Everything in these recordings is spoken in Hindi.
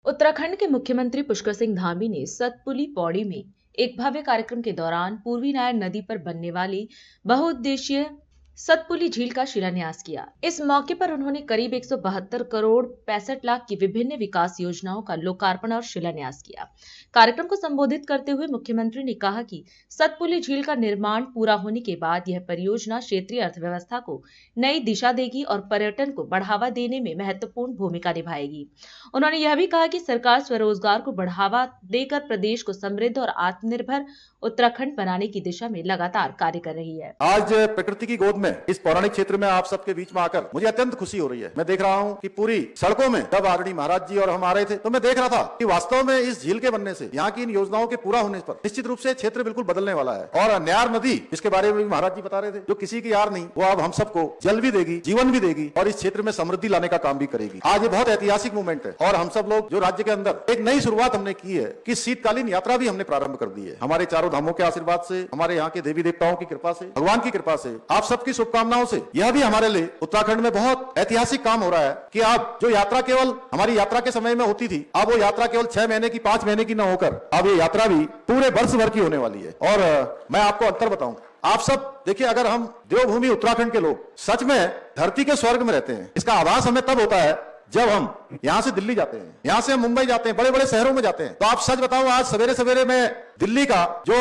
उत्तराखंड के मुख्यमंत्री पुष्कर सिंह धामी ने सतपुली पौड़ी में एक भव्य कार्यक्रम के दौरान पूर्वी नायर नदी पर बनने वाली बहुउद्देशीय सतपुली झील का शिलान्यास किया। इस मौके पर उन्होंने करीब 172 करोड़ 65 लाख की विभिन्न विकास योजनाओं का लोकार्पण और शिलान्यास किया। कार्यक्रम को संबोधित करते हुए मुख्यमंत्री ने कहा कि सतपुली झील का निर्माण पूरा होने के बाद यह परियोजना क्षेत्रीय अर्थव्यवस्था को नई दिशा देगी और पर्यटन को बढ़ावा देने में महत्वपूर्ण भूमिका निभाएगी। उन्होंने यह भी कहा कि सरकार स्वरोजगार को बढ़ावा देकर प्रदेश को समृद्ध और आत्मनिर्भर उत्तराखंड बनाने की दिशा में लगातार कार्य कर रही है। आज प्रकृति की गोद में इस पौराणिक क्षेत्र में आप सबके बीच में आकर मुझे अत्यंत खुशी हो रही है। मैं देख रहा हूं कि पूरी सड़कों में जब आदरणीय महाराज जी और हम आ रहे थे तो मैं देख रहा था कि वास्तव में इस झील के बनने से, यहाँ की इन योजनाओं के पूरा होने पर निश्चित रूप से क्षेत्र बिल्कुल बदलने वाला है। और न्यार नदी, जिसके बारे में महाराज जी बता रहे थे, जो किसी की यार नहीं, वो अब हम सबको जल भी देगी, जीवन भी देगी और इस क्षेत्र में समृद्धि लाने का काम भी करेगी। आज ये बहुत ऐतिहासिक मूवमेंट है और हम सब लोग जो राज्य के अंदर एक नई शुरुआत हमने की है कि शीतकालीन यात्रा भी हमने प्रारंभ कर दी है। हमारे चारों धामों के आशीर्वाद से, हमारे यहाँ के देवी देवताओं की कृपा से, भगवान की कृपा से, आप सबकी शुभकामनाओं से यह भी हमारे लिए उत्तराखंड में बहुत ऐतिहासिक काम हो रहा है कि अब जो यात्रा केवल हमारी यात्रा के समय में होती थी, अब वो यात्रा केवल 6 महीने की, 5 महीने की न होकर अब ये यात्रा भी पूरे वर्ष भर की होने वाली है। और मैं आपको अंतर बताऊं, आप सब देखिए, अगर हम देवभूमि उत्तराखंड के लोग सच में धरती के स्वर्ग में रहते हैं, इसका आभास हमें तब होता है जब हम यहां से दिल्ली जाते हैं, यहां से हम मुंबई जाते हैं, बड़े बड़े शहरों में जाते हैं। तो आप सच बताओ, आज सवेरे सवेरे में दिल्ली का जो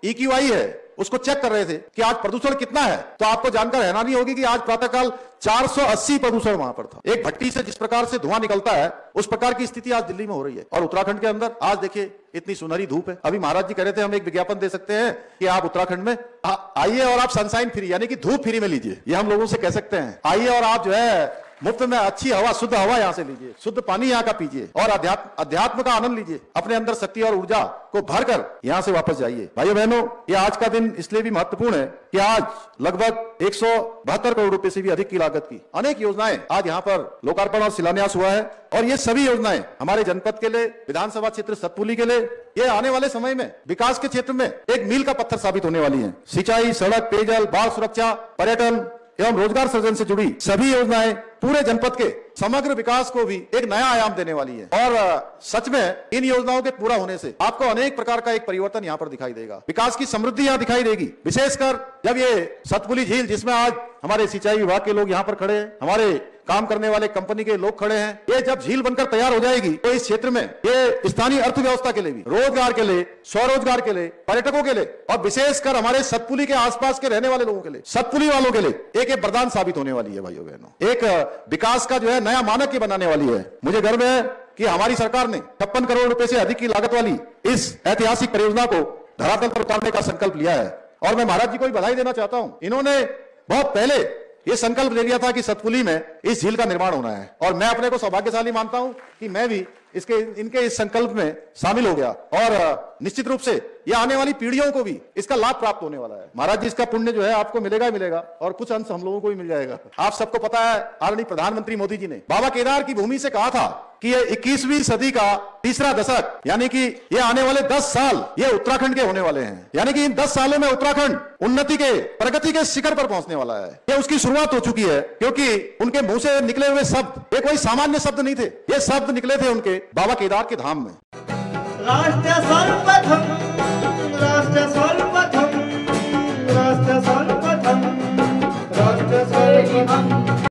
EQI है उसको चेक कर रहे थे कि आज प्रदूषण कितना है, तो आपको जानकर हैरानी होगी कि आज प्रातःकाल 480 प्रदूषण वहां पर था। एक भट्टी से जिस प्रकार से धुआं निकलता है, उस प्रकार की स्थिति आज दिल्ली में हो रही है। और उत्तराखंड के अंदर आज देखिए इतनी सुनहरी धूप है। अभी महाराज जी कह रहे थे हम एक विज्ञापन दे सकते हैं कि आप उत्तराखंड में आइए और आप सनशाइन फ्री, यानी कि धूप फ्री में लीजिए, ये हम लोगों से कह सकते हैं। आइए और आप जो है मुफ्त में अच्छी हवा, शुद्ध हवा यहाँ से लीजिए, शुद्ध पानी यहाँ का पीजिए और अध्यात्म का आनंद लीजिए, अपने अंदर शक्ति और ऊर्जा को भरकर यहाँ से वापस जाइए। भाइयों बहनों, ये आज का दिन इसलिए भी महत्वपूर्ण है कि आज लगभग 172 करोड़ रुपए से भी अधिक की लागत की अनेक योजनाएं आज यहाँ पर लोकार्पण और शिलान्यास हुआ है। और ये सभी योजनाएं हमारे जनपद के लिए, विधानसभा क्षेत्र सतपुली के लिए, ये आने वाले समय में विकास के क्षेत्र में एक मील का पत्थर साबित होने वाली है। सिंचाई, सड़क, पेयजल, बाढ़ सुरक्षा, पर्यटन एवं रोजगार सृजन से जुड़ी सभी योजनाएं पूरे जनपद के समग्र विकास को भी एक नया आयाम देने वाली है। और सच में इन योजनाओं के पूरा होने से आपको अनेक प्रकार का एक परिवर्तन यहाँ पर दिखाई देगा, विकास की समृद्धि यहाँ दिखाई देगी। विशेषकर जब ये सतपुली झील, जिसमें आज हमारे सिंचाई विभाग के लोग यहाँ पर खड़े हैं, हमारे काम करने वाले कंपनी के लोग खड़े हैं, ये जब झील बनकर तैयार हो जाएगी तो इस क्षेत्र में ये स्थानीय अर्थव्यवस्था के लिए भी, रोजगार के लिए, स्वरोजगार के लिए, पर्यटकों के लिए और विशेषकर हमारे सतपुली के आसपास के रहने वाले लोगों के लिए, सतपुली वालों के लिए एक वरदान साबित होने वाली है। भाइयों बहनों, एक विकास का जो है नया मानक ये बनाने वाली है। मुझे गर्व है कि हमारी सरकार ने 56 करोड़ रुपए से अधिक की लागत वाली इस ऐतिहासिक परियोजना को धरातल पर उतारने का संकल्प लिया है। और मैं महाराज जी को भी बधाई देना चाहता हूं, इन्होंने बहुत पहले ये संकल्प ले लिया था कि सतपुली में इस झील का निर्माण होना है। और मैं अपने को सौभाग्यशाली मानता हूं कि मैं भी इनके इस संकल्प में शामिल हो गया और निश्चित रूप से ये आने वाली पीढ़ियों को भी इसका लाभ प्राप्त होने वाला है। महाराज जी, इसका पुण्य जो है आपको मिलेगा ही मिलेगा और कुछ अंश हम लोगों को भी मिल जाएगा। आप सबको पता है, आदरणीय प्रधानमंत्री मोदी जी ने बाबा केदार की भूमि से कहा था कि ये 21वीं सदी का तीसरा दशक, यानी कि ये आने वाले 10 साल ये उत्तराखंड के होने वाले हैं। यानी कि इन 10 सालों में उत्तराखंड उन्नति के, प्रगति के शिखर पर पहुंचने वाला है। ये उसकी शुरुआत हो चुकी है, क्योंकि उनके मुंह से निकले हुए शब्द ये कोई सामान्य शब्द नहीं थे, ये शब्द निकले थे उनके बाबा केदार के धाम में। राष्ट्र सर्वप्रथम, राष्ट्र सर्वप्रथम, राष्ट्र सर्वप्रथम, राष्ट्र सर्वप्रथम।